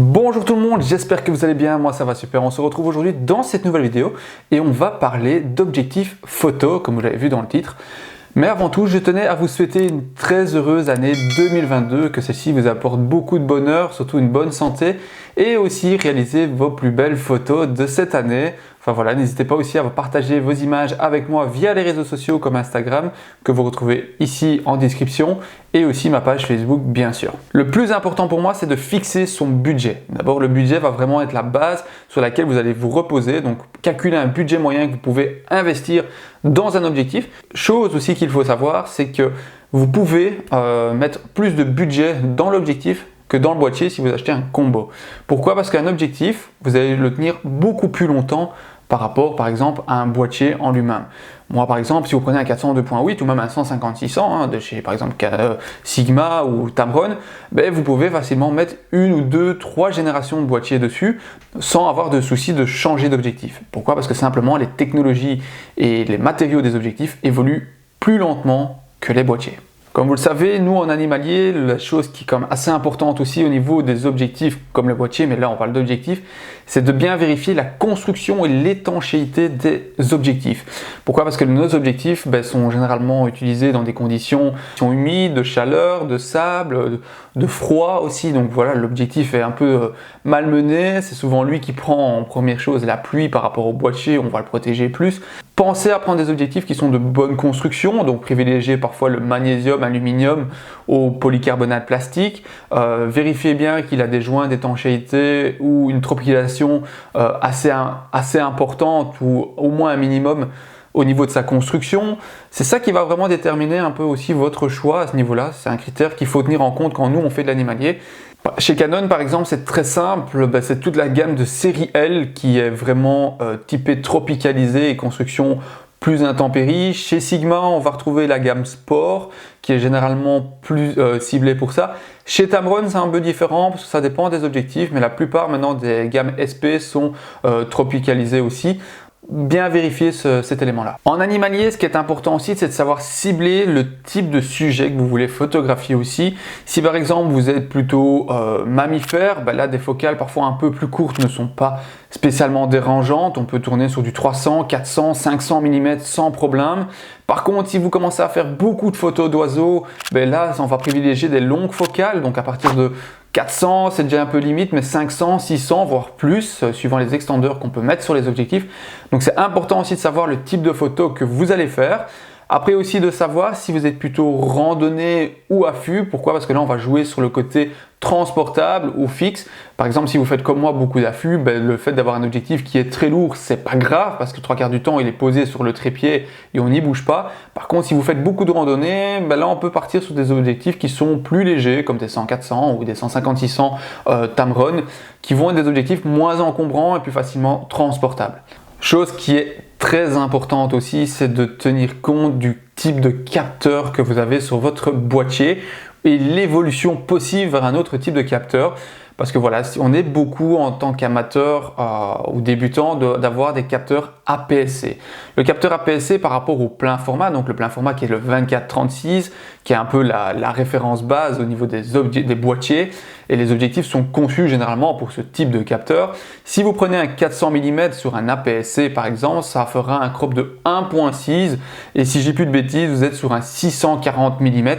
Bonjour tout le monde, j'espère que vous allez bien, moi ça va super. On se retrouve aujourd'hui dans cette nouvelle vidéo et on va parler d'objectifs photo comme vous l'avez vu dans le titre. Mais avant tout, je tenais à vous souhaiter une très heureuse année 2022, que celle-ci vous apporte beaucoup de bonheur, surtout une bonne santé et aussi réaliser vos plus belles photos de cette année. Enfin voilà, n'hésitez pas aussi à partager vos images avec moi via les réseaux sociaux comme Instagram que vous retrouvez ici en description et aussi ma page Facebook bien sûr. Le plus important pour moi, c'est de fixer son budget. D'abord, le budget va vraiment être la base sur laquelle vous allez vous reposer. Donc, calculer un budget moyen que vous pouvez investir dans un objectif. Chose aussi qu'il faut savoir, c'est que vous pouvez mettre plus de budget dans l'objectif que dans le boîtier si vous achetez un combo. Pourquoi? Parce qu'un objectif, vous allez le tenir beaucoup plus longtemps par rapport par exemple à un boîtier en lui-même. Moi par exemple, si vous prenez un 400 2.8 ou même un 150-600 de chez par exemple Sigma ou Tamron, vous pouvez facilement mettre une ou deux, trois générations de boîtiers dessus sans avoir de souci de changer d'objectif. Pourquoi? Parce que simplement les technologies et les matériaux des objectifs évoluent plus lentement que les boîtiers. Comme vous le savez, nous en animalier, la chose qui est quand même assez importante aussi au niveau des objectifs comme le boîtier, mais là on parle d'objectifs, c'est de bien vérifier la construction et l'étanchéité des objectifs. Pourquoi? Parce que nos objectifs sont généralement utilisés dans des conditions humides, de chaleur, de sable, de froid aussi. Donc voilà, l'objectif est un peu malmené, c'est souvent lui qui prend en première chose la pluie par rapport au boîtier, on va le protéger plus. Pensez à prendre des objectifs qui sont de bonne construction, donc privilégiez parfois le magnésium, aluminium au polycarbonate plastique. Vérifiez bien qu'il a des joints d'étanchéité ou une tropicalisation assez importante ou au moins un minimum au niveau de sa construction. C'est ça qui va vraiment déterminer un peu aussi votre choix à ce niveau-là. C'est un critère qu'il faut tenir en compte quand nous on fait de l'animalier. Chez Canon par exemple, c'est très simple, c'est toute la gamme de série L qui est vraiment typée tropicalisée et construction plus intempérie. Chez Sigma, on va retrouver la gamme Sport qui est généralement plus ciblée pour ça. Chez Tamron, c'est un peu différent parce que ça dépend des objectifs, mais la plupart maintenant des gammes SP sont tropicalisées aussi. Bien vérifier cet élément-là. En animalier, ce qui est important aussi, c'est de savoir cibler le type de sujet que vous voulez photographier aussi. Si par exemple vous êtes plutôt mammifère, là des focales parfois un peu plus courtes ne sont pas spécialement dérangeantes. On peut tourner sur du 300, 400, 500 mm sans problème. Par contre, si vous commencez à faire beaucoup de photos d'oiseaux, là on va privilégier des longues focales, donc à partir de 400, c'est déjà un peu limite, mais 500, 600, voire plus, suivant les extendeurs qu'on peut mettre sur les objectifs. Donc c'est important aussi de savoir le type de photo que vous allez faire. Après aussi de savoir si vous êtes plutôt randonnée ou affût. Pourquoi? Parce que là on va jouer sur le côté transportable ou fixe. Par exemple, si vous faites comme moi beaucoup d'affût, le fait d'avoir un objectif qui est très lourd, c'est pas grave parce que 3/4 du temps il est posé sur le trépied et on n'y bouge pas. Par contre, si vous faites beaucoup de randonnées, là on peut partir sur des objectifs qui sont plus légers comme des 100-400 ou des 150-600 Tamron qui vont être des objectifs moins encombrants et plus facilement transportables. Chose qui est très importante aussi, c'est de tenir compte du type de capteur que vous avez sur votre boîtier et l'évolution possible vers un autre type de capteur. Parce que voilà, on est beaucoup en tant qu'amateur ou débutant d'avoir des capteurs APS-C. Le capteur APS-C par rapport au plein format, donc le plein format qui est le 24-36, qui est un peu la référence base au niveau des boîtiers, et les objectifs sont conçus généralement pour ce type de capteur. Si vous prenez un 400 mm sur un APS-C par exemple, ça fera un crop de 1.6, et si j'ai plus de bêtises, vous êtes sur un 640 mm.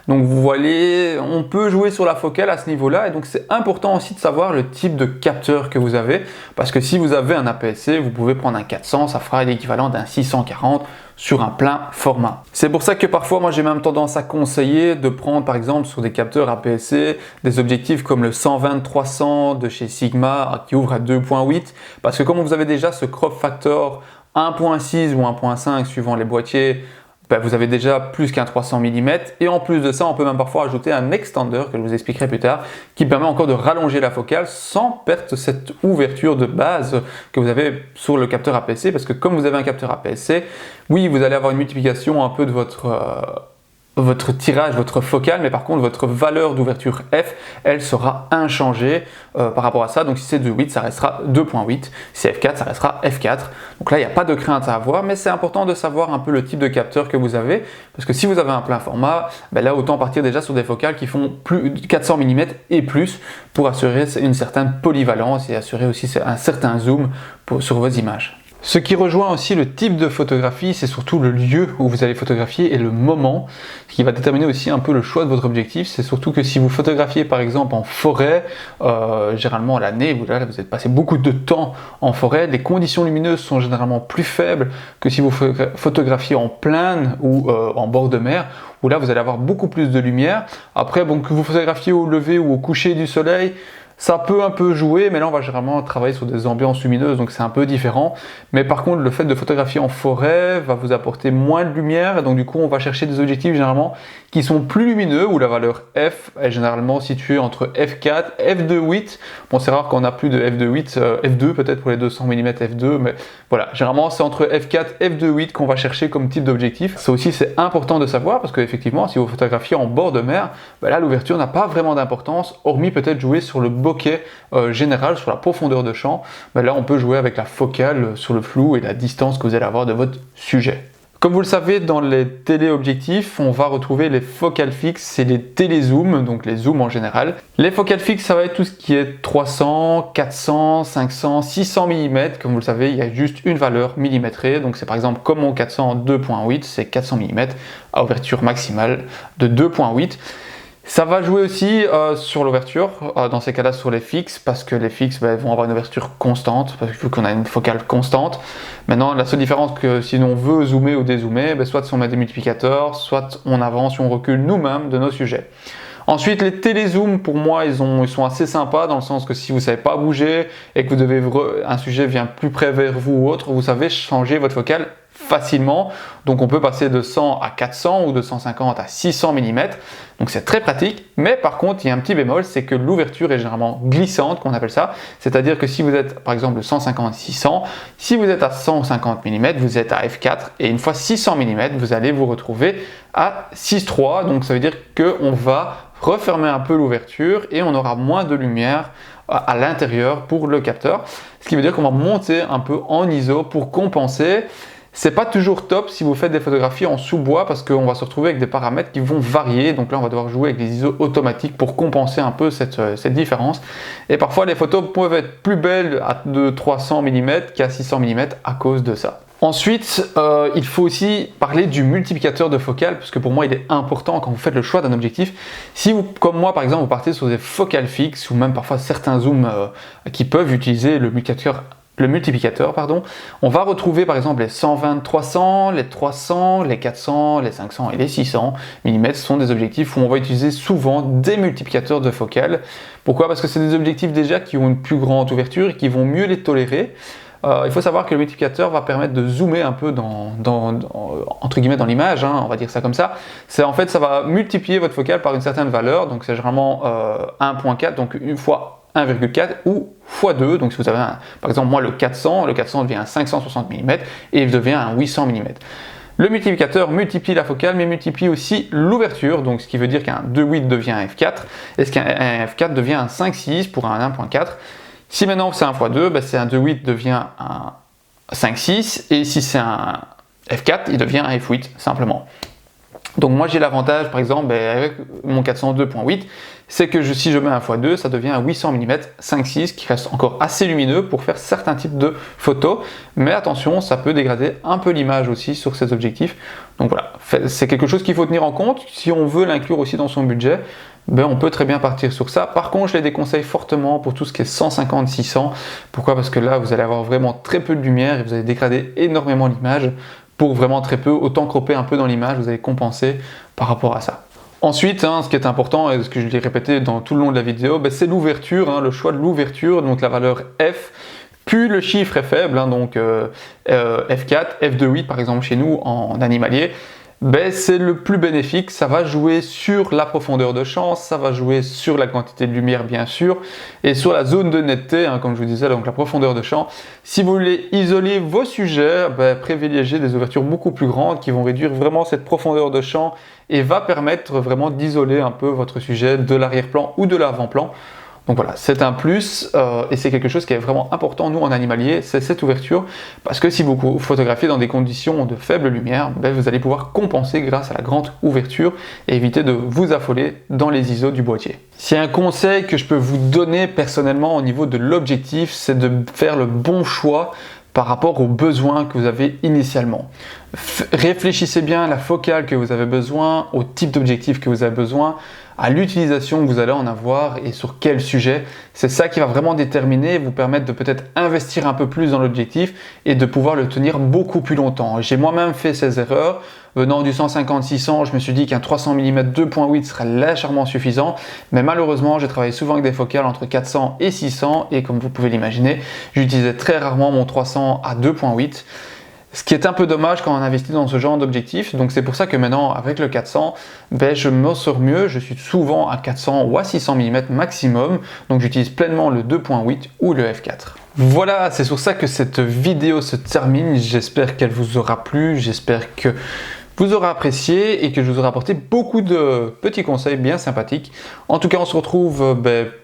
Donc vous voyez, on peut jouer sur la focale à ce niveau-là et donc c'est important aussi de savoir le type de capteur que vous avez parce que si vous avez un APS-C, vous pouvez prendre un 400, ça fera l'équivalent d'un 640 sur un plein format. C'est pour ça que parfois moi j'ai même tendance à conseiller de prendre par exemple sur des capteurs APS-C des objectifs comme le 120-300 de chez Sigma qui ouvre à 2.8 parce que comme vous avez déjà ce crop factor 1.6 ou 1.5 suivant les boîtiers, vous avez déjà plus qu'un 300 mm et en plus de ça on peut même parfois ajouter un extender que je vous expliquerai plus tard qui permet encore de rallonger la focale sans perdre cette ouverture de base que vous avez sur le capteur APS-C parce que comme vous avez un capteur APS-C, oui vous allez avoir une multiplication un peu de votre votre tirage, votre focale, mais par contre votre valeur d'ouverture f, elle sera inchangée par rapport à ça. Donc si c'est 2.8, ça restera 2.8, si c'est f4, ça restera f4. Donc là, il n'y a pas de crainte à avoir, mais c'est important de savoir un peu le type de capteur que vous avez, parce que si vous avez un plein format, ben là autant partir déjà sur des focales qui font plus de 400 mm et plus pour assurer une certaine polyvalence et assurer aussi un certain zoom sur vos images. Ce qui rejoint aussi le type de photographie, c'est surtout le lieu où vous allez photographier et le moment, ce qui va déterminer aussi un peu le choix de votre objectif. C'est surtout que si vous photographiez par exemple en forêt, généralement à l'année, vous avez passé beaucoup de temps en forêt, les conditions lumineuses sont généralement plus faibles que si vous photographiez en plaine ou en bord de mer, où là vous allez avoir beaucoup plus de lumière. Après, bon, que vous photographiez au lever ou au coucher du soleil, ça peut un peu jouer, mais là on va généralement travailler sur des ambiances lumineuses, donc c'est un peu différent. Mais par contre, le fait de photographier en forêt va vous apporter moins de lumière, et donc du coup on va chercher des objectifs généralement qui sont plus lumineux, où la valeur f est généralement située entre f4, f2.8. Bon, c'est rare qu'on a plus de f2.8, f2 peut-être pour les 200 mm f2, mais voilà, généralement c'est entre f4 et f2.8 qu'on va chercher comme type d'objectif. Ça aussi c'est important de savoir, parce qu'effectivement si vous photographiez en bord de mer, ben là l'ouverture n'a pas vraiment d'importance, hormis peut-être jouer sur le bokeh général, sur la profondeur de champ. Ben là on peut jouer avec la focale sur le flou et la distance que vous allez avoir de votre sujet. Comme vous le savez, dans les téléobjectifs, on va retrouver les focales fixes et les télézooms, donc les zooms en général. Les focales fixes, ça va être tout ce qui est 300, 400, 500, 600 mm. Comme vous le savez, il y a juste une valeur millimétrée. Donc c'est par exemple comme mon 400 2.8, c'est 400 mm à ouverture maximale de 2.8. Ça va jouer aussi sur l'ouverture, dans ces cas-là sur les fixes, parce que les fixes vont avoir une ouverture constante, parce qu'il faut qu'on a une focale constante. Maintenant, la seule différence que si on veut zoomer ou dézoomer, soit on met des multiplicateurs, soit on avance ou on recule nous-mêmes de nos sujets. Ensuite, les télézooms, pour moi, ils sont assez sympas, dans le sens que si vous ne savez pas bouger et que un sujet vient plus près vers vous ou autre, vous savez changer votre focale facilement. Donc on peut passer de 100 à 400 ou de 150 à 600 mm. Donc c'est très pratique, mais par contre il y a un petit bémol, c'est que l'ouverture est généralement glissante, qu'on appelle ça. C'est-à-dire que si vous êtes par exemple de 150-600, si vous êtes à 150 mm, vous êtes à f4, et une fois 600 mm, vous allez vous retrouver à 6.3. Donc ça veut dire qu'on va refermer un peu l'ouverture et on aura moins de lumière à l'intérieur pour le capteur. Ce qui veut dire qu'on va monter un peu en ISO pour compenser. C'est pas toujours top si vous faites des photographies en sous-bois, parce qu'on va se retrouver avec des paramètres qui vont varier. Donc là, on va devoir jouer avec des ISO automatiques pour compenser un peu cette différence. Et parfois, les photos peuvent être plus belles à de 300 mm qu'à 600 mm à cause de ça. Ensuite, il faut aussi parler du multiplicateur de focale, parce que pour moi il est important quand vous faites le choix d'un objectif. Si vous, comme moi par exemple, vous partez sur des focales fixes, ou même parfois certains zooms qui peuvent utiliser le multiplicateur, on va retrouver par exemple les 120-300, les 300, les 400, les 500 et les 600 mm. Ce sont des objectifs où on va utiliser souvent des multiplicateurs de focale. Pourquoi? Parce que c'est des objectifs déjà qui ont une plus grande ouverture et qui vont mieux les tolérer. Il faut savoir que le multiplicateur va permettre de zoomer un peu entre guillemets dans l'image, on va dire ça comme ça. En fait, ça va multiplier votre focale par une certaine valeur, donc c'est généralement 1.4, donc une fois 1,4 ou x2. Donc si vous avez par exemple moi le 400 devient un 560 mm et il devient un 800 mm. Le multiplicateur multiplie la focale, mais multiplie aussi l'ouverture, donc ce qui veut dire qu'un 2.8 devient un f4, et qu'un f4 devient un 5.6 pour un 1.4. Si maintenant c'est un x2, c'est un 2.8 devient un 5.6, et si c'est un f4, il devient un f8 simplement. Donc moi j'ai l'avantage par exemple avec mon 402.8, c'est que si je mets un x2, ça devient un 800 mm 5.6 qui reste encore assez lumineux pour faire certains types de photos, mais attention, ça peut dégrader un peu l'image aussi sur ces objectifs. Donc voilà, c'est quelque chose qu'il faut tenir en compte. Si on veut l'inclure aussi dans son budget, on peut très bien partir sur ça. Par contre, je les déconseille fortement pour tout ce qui est 150-600. Pourquoi? Parce que là, vous allez avoir vraiment très peu de lumière et vous allez dégrader énormément l'image. Pour vraiment très peu, autant cropper un peu dans l'image, vous allez compenser par rapport à ça. Ensuite, ce qui est important, et ce que je l'ai répété dans tout le long de la vidéo, c'est l'ouverture, le choix de l'ouverture, donc la valeur F, puis le chiffre est faible, donc F4, F2.8 par exemple chez nous en animalier. ben, c'est le plus bénéfique. Ça va jouer sur la profondeur de champ, ça va jouer sur la quantité de lumière bien sûr, et sur la zone de netteté, hein, comme je vous disais, donc la profondeur de champ. Si vous voulez isoler vos sujets, ben, privilégiez des ouvertures beaucoup plus grandes qui vont réduire vraiment cette profondeur de champ et va permettre vraiment d'isoler un peu votre sujet de l'arrière-plan ou de l'avant-plan. Donc voilà, c'est un plus et c'est quelque chose qui est vraiment important, nous en animalier, c'est cette ouverture, parce que si vous photographiez dans des conditions de faible lumière, ben, vous allez pouvoir compenser grâce à la grande ouverture et éviter de vous affoler dans les ISO du boîtier. S'il y a un conseil que je peux vous donner personnellement au niveau de l'objectif, c'est de faire le bon choix par rapport aux besoins que vous avez initialement. Réfléchissez bien à la focale que vous avez besoin, au type d'objectif que vous avez besoin, à l'utilisation que vous allez en avoir et sur quel sujet. C'est ça qui va vraiment déterminer et vous permettre de peut-être investir un peu plus dans l'objectif et de pouvoir le tenir beaucoup plus longtemps. J'ai moi-même fait ces erreurs. Venant du 150-600, je me suis dit qu'un 300 mm 2.8 serait légèrement suffisant, mais malheureusement, j'ai travaillé souvent avec des focales entre 400 et 600 et comme vous pouvez l'imaginer, j'utilisais très rarement mon 300 à 2.8. Ce qui est un peu dommage quand on investit dans ce genre d'objectif, donc c'est pour ça que maintenant avec le 400, ben, je m'en sors mieux, je suis souvent à 400 ou à 600 mm maximum, donc j'utilise pleinement le 2.8 ou le f4. Voilà, c'est sur ça que cette vidéo se termine, j'espère qu'elle vous aura plu, j'espère que vous aurez apprécié et que je vous aurai apporté beaucoup de petits conseils bien sympathiques. En tout cas, on se retrouve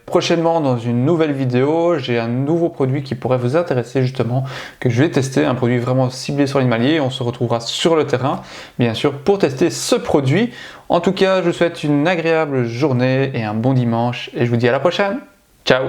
prochainement dans une nouvelle vidéo. J'ai un nouveau produit qui pourrait vous intéresser justement, que je vais tester, un produit vraiment ciblé sur l'animalier. On se retrouvera sur le terrain, bien sûr, pour tester ce produit. En tout cas, je vous souhaite une agréable journée et un bon dimanche et je vous dis à la prochaine. Ciao!